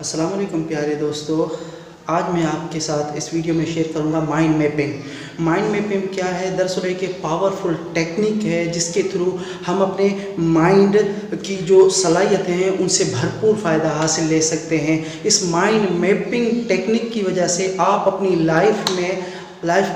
अस्सलाम वालेकुम प्यारे दोस्तों। आज मैं आपके साथ इस वीडियो में शेयर करूंगा माइंड मैपिंग। माइंड मैपिंग क्या है? दरअसल एक पावरफुल टेक्निक है जिसके थ्रू हम अपने माइंड की जो सलाहियतें हैं उनसे भरपूर फ़ायदा हासिल ले सकते हैं। इस माइंड मैपिंग टेक्निक की वजह से आप अपनी लाइफ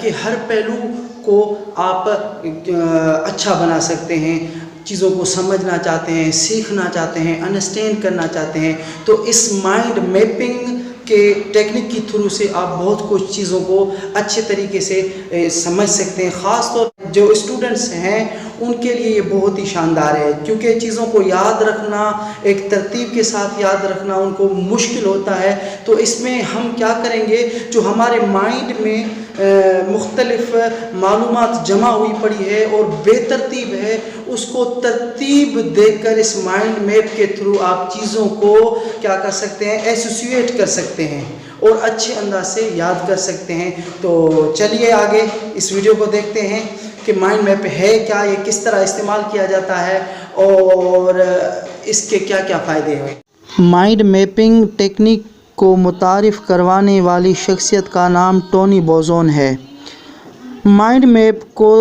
के हर पहलू को आप अच्छा बना सकते हैं। चीज़ों को समझना चाहते हैं, सीखना चाहते हैं, अंडरस्टैंड करना चाहते हैं, तो इस माइंड मैपिंग के टेक्निक की थ्रू से आप बहुत कुछ चीज़ों को अच्छे तरीके से समझ सकते हैं। ख़ास तौर पर जो स्टूडेंट्स हैं उनके लिए ये बहुत ही शानदार है, क्योंकि चीज़ों को याद रखना, एक तरतीब के साथ याद रखना उनको मुश्किल होता है। तो इसमें हम क्या करेंगे, जो हमारे माइंड में मुख्तलिफ मालूमात जमा हुई पड़ी है और बेतरतीब है, उसको तरतीब देकर इस माइंड मैप के थ्रू आप चीज़ों को क्या कर सकते हैं, एसोसिएट कर सकते हैं और अच्छे अंदाज से याद कर सकते हैं। तो चलिए आगे इस वीडियो को देखते हैं कि माइंड मैप है क्या, ये किस तरह इस्तेमाल किया जाता है और इसके क्या क्या फ़ायदे हैं। माइंड मैपिंग टेक्निक को मुतारिफ़ करवाने वाली शख्सियत का नाम टोनी बोज़ोन है। माइंड मैप को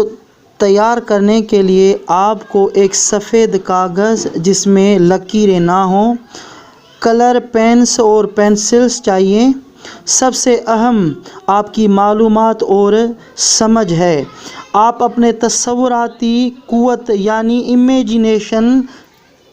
तैयार करने के लिए आपको एक सफ़ेद कागज़ जिसमें लकीरें ना हों, कलर पेन्स और पेंसिल्स चाहिए। सबसे अहम आपकी मालूमात और समझ है। आप अपने तस्वुराती क़ुव्वत यानी इमेजिनेशन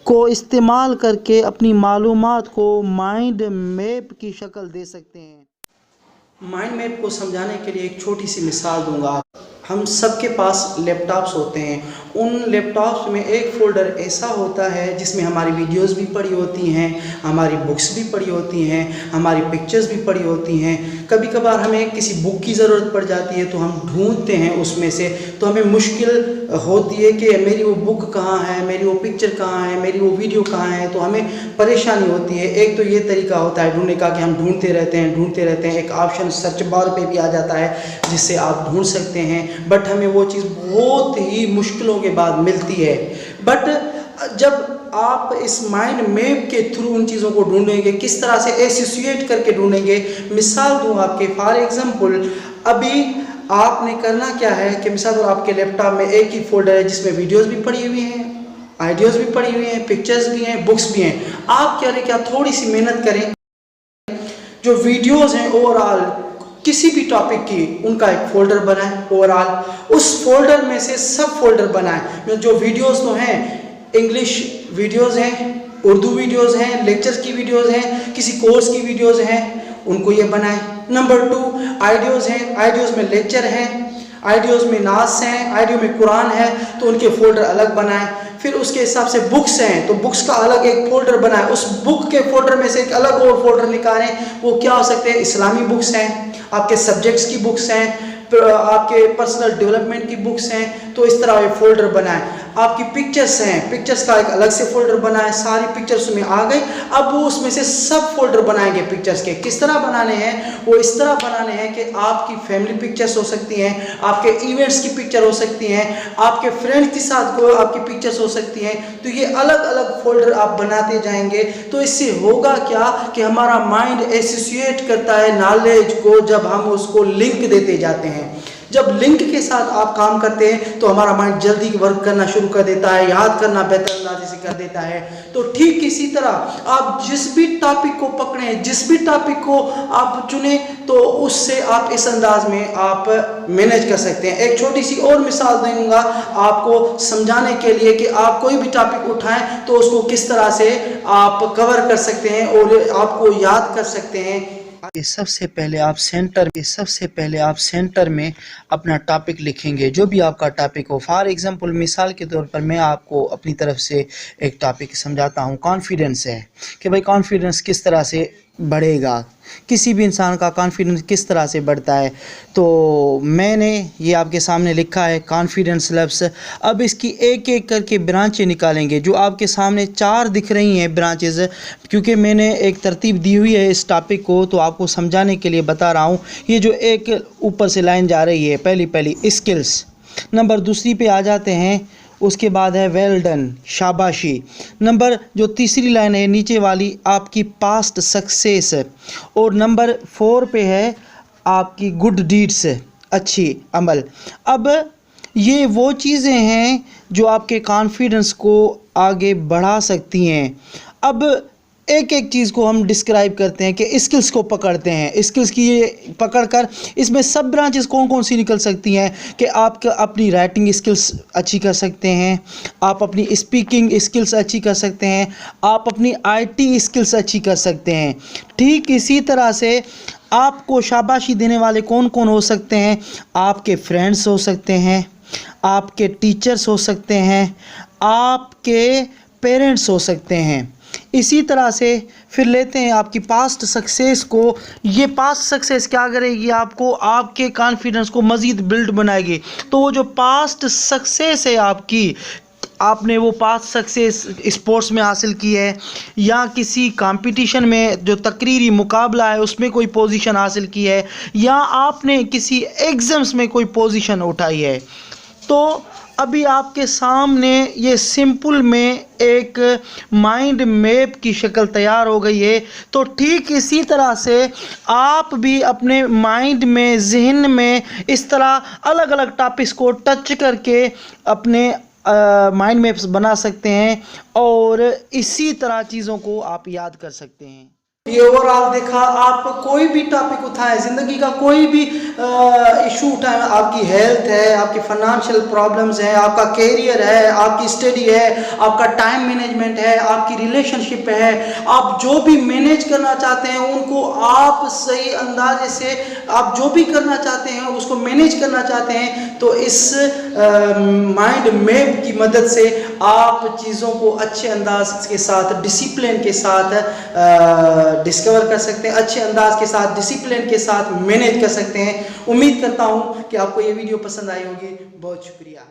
को इस्तेमाल करके अपनी मालूमात को माइंड मैप की शक्ल दे सकते हैं। माइंड मैप को समझाने के लिए एक छोटी सी मिसाल दूंगा। हम सबके पास लैपटॉप्स होते हैं। उन लैपटॉप्स में एक फ़ोल्डर ऐसा होता है जिसमें हमारी वीडियोस भी पड़ी होती हैं, हमारी बुक्स भी पड़ी होती हैं, हमारी पिक्चर्स भी पड़ी होती हैं। कभी कभार हमें किसी बुक की ज़रूरत पड़ जाती है तो हम ढूंढते हैं उसमें से, तो हमें मुश्किल होती है कि मेरी वो बुक कहाँ है, मेरी वो पिक्चर कहाँ है, मेरी वो वीडियो कहाँ है, तो हमें परेशानी होती है। एक तो ये तरीका होता है ढूंढने का कि हम ढूंढते रहते हैं। एक ऑप्शन सर्च बार पे भी आ जाता है जिससे आप ढूंढ सकते हैं, बट हमें वो चीज़ बहुत ही मुश्किलों के बाद मिलती है। बट जब आप इस माइंड मैप के थ्रू उन चीज़ों को ढूंढेंगे, किस तरह से एसोसिएट करके ढूंढेंगे, मिसाल दूँ आपके। फॉर एग्जांपल अभी आपने करना क्या है कि मिसाल आपके लैपटॉप में एक ही फोल्डर है जिसमें वीडियोस भी पड़ी हुई हैं, आइडियाज़ भी पड़ी हुई हैं, पिक्चर्स भी हैं, बुक्स भी हैं। आप क्या थोड़ी सी मेहनत करें, जो वीडियोस हैं ओवरऑल किसी भी टॉपिक की, उनका एक फ़ोल्डर बनाएं। ओवरऑल उस फोल्डर में से सब फोल्डर बनाएं। जो वीडियोस तो हैं, इंग्लिश वीडियोस हैं, उर्दू वीडियोस हैं, लेक्चर्स की वीडियोस हैं, किसी कोर्स की वीडियोस हैं, उनको ये बनाएं। नंबर 2 आइडियोज़ हैं, आइडियोज़ में लेक्चर हैं, आइडियोज़ में नास हैं, आइडियो में कुरान है, तो उनके फ़ोल्डर अलग बनाएं। फिर उसके हिसाब से बुक्स हैं तो बुक्स का अलग एक फ़ोल्डर बनाएं। उस बुक के फ़ोल्डर में से एक अलग और फ़ोल्डर निकालें। वो क्या हो सकते हैं? इस्लामी बुक्स हैं, आपके सब्जेक्ट्स की बुक्स हैं, आपके पर्सनल डेवलपमेंट की बुक्स हैं, तो इस तरह ये फ़ोल्डर बनाएं। आपकी पिक्चर्स हैं, पिक्चर्स का एक अलग से फ़ोल्डर बनाएं। सारी पिक्चर्स में आ गई, अब वो उसमें से सब फोल्डर बनाएंगे पिक्चर्स के। किस तरह बनाने हैं? वो इस तरह बनाने हैं कि आपकी फैमिली पिक्चर्स हो सकती हैं, आपके इवेंट्स की पिक्चर हो सकती हैं, आपके फ्रेंड्स के साथ को आपकी पिक्चर्स हो सकती हैं। तो ये अलग अलग फोल्डर आप बनाते जाएंगे। तो इससे होगा क्या कि हमारा माइंड एसोसिएट करता है नॉलेज को, जब हम उसको लिंक देते जाते हैं। जब लिंक के साथ आप काम करते हैं तो हमारा माइंड जल्दी वर्क करना शुरू कर देता है, याद करना बेहतर अंदाजे से कर देता है। तो ठीक इसी तरह आप जिस भी टॉपिक को पकड़ें, जिस भी टॉपिक को आप चुने, तो उससे आप इस अंदाज में आप मैनेज कर सकते हैं। एक छोटी सी और मिसाल दूंगा आपको समझाने के लिए कि आप कोई भी टॉपिक उठाएं तो उसको किस तरह से आप कवर कर सकते हैं और आपको याद कर सकते हैं। सबसे पहले आप सेंटर में अपना टॉपिक लिखेंगे, जो भी आपका टॉपिक हो। फॉर एग्जांपल मिसाल के तौर पर मैं आपको अपनी तरफ से एक टॉपिक समझाता हूँ। कॉन्फिडेंस है कि भाई कॉन्फिडेंस किस तरह से बढ़ेगा, किसी भी इंसान का कॉन्फिडेंस किस तरह से बढ़ता है। तो मैंने ये आपके सामने लिखा है कॉन्फिडेंस लफ्ज़। अब इसकी एक एक करके ब्रांचें निकालेंगे। जो आपके सामने 4 दिख रही हैं ब्रांचेज़, क्योंकि मैंने एक तरतीब दी हुई है इस टॉपिक को, तो आपको समझाने के लिए बता रहा हूँ। ये जो एक ऊपर से लाइन जा रही है, पहली स्किल्स, नंबर दूसरी पे आ जाते हैं उसके बाद है वेल डन, शाबाशी। नंबर जो तीसरी लाइन है नीचे वाली, आपकी पास्ट सक्सेस। और नंबर 4 पे है आपकी गुड डीड्स, अच्छी अमल। अब ये वो चीज़ें हैं जो आपके कॉन्फिडेंस को आगे बढ़ा सकती हैं। अब एक एक चीज़ को हम डिस्क्राइब करते हैं कि स्किल्स को पकड़ते हैं। स्किल्स की ये पकड़ कर इसमें सब ब्रांचेस कौन कौन सी निकल सकती हैं कि आप अपनी राइटिंग स्किल्स अच्छी कर सकते हैं, आप अपनी स्पीकिंग स्किल्स अच्छी कर सकते हैं, आप अपनी आईटी स्किल्स अच्छी कर सकते हैं। ठीक इसी तरह से आपको शाबाशी देने वाले कौन कौन हो सकते हैं? आपके फ्रेंड्स हो सकते हैं, आपके टीचर्स हो सकते हैं, आपके पेरेंट्स हो सकते हैं। इसी तरह से फिर लेते हैं आपकी पास्ट सक्सेस को। ये पास्ट सक्सेस क्या करेगी? आपको आपके कॉन्फिडेंस को मज़ीद बिल्ड बनाएगी। तो वो जो पास्ट सक्सेस है आपकी, आपने वो पास्ट सक्सेस स्पोर्ट्स में हासिल की है या किसी कंपटीशन में जो तकरीरी मुकाबला है उसमें कोई पोजीशन हासिल की है या आपने किसी एग्ज़ाम्स में कोई पोजीशन उठाई है, तो अभी आपके सामने ये सिंपल में एक माइंड मैप की शक्ल तैयार हो गई है। तो ठीक इसी तरह से आप भी अपने माइंड में, जहन में इस तरह अलग अलग टॉपिक्स को टच करके अपने माइंड मैप्स बना सकते हैं और इसी तरह चीज़ों को आप याद कर सकते हैं। ये ओवरऑल देखा, आप कोई भी टॉपिक उठाएं, ज़िंदगी का कोई भी इशू उठाएं, आपकी हेल्थ है, आपकी फाइनेंशियल प्रॉब्लम्स हैं, आपका कैरियर है, आपकी स्टडी है, आपका टाइम मैनेजमेंट है, आपकी रिलेशनशिप है, आप जो भी मैनेज करना चाहते हैं उनको आप सही अंदाजे से, आप जो भी करना चाहते हैं उसको मैनेज करना चाहते हैं, तो इस माइंड मैप की मदद से आप चीज़ों को अच्छे अंदाज के साथ, डिसिप्लिन के साथ डिस्कवर कर सकते हैं, अच्छे अंदाज के साथ, डिसिप्लिन के साथ मैनेज कर सकते हैं। उम्मीद करता हूं कि आपको ये वीडियो पसंद आई होगी। बहुत शुक्रिया।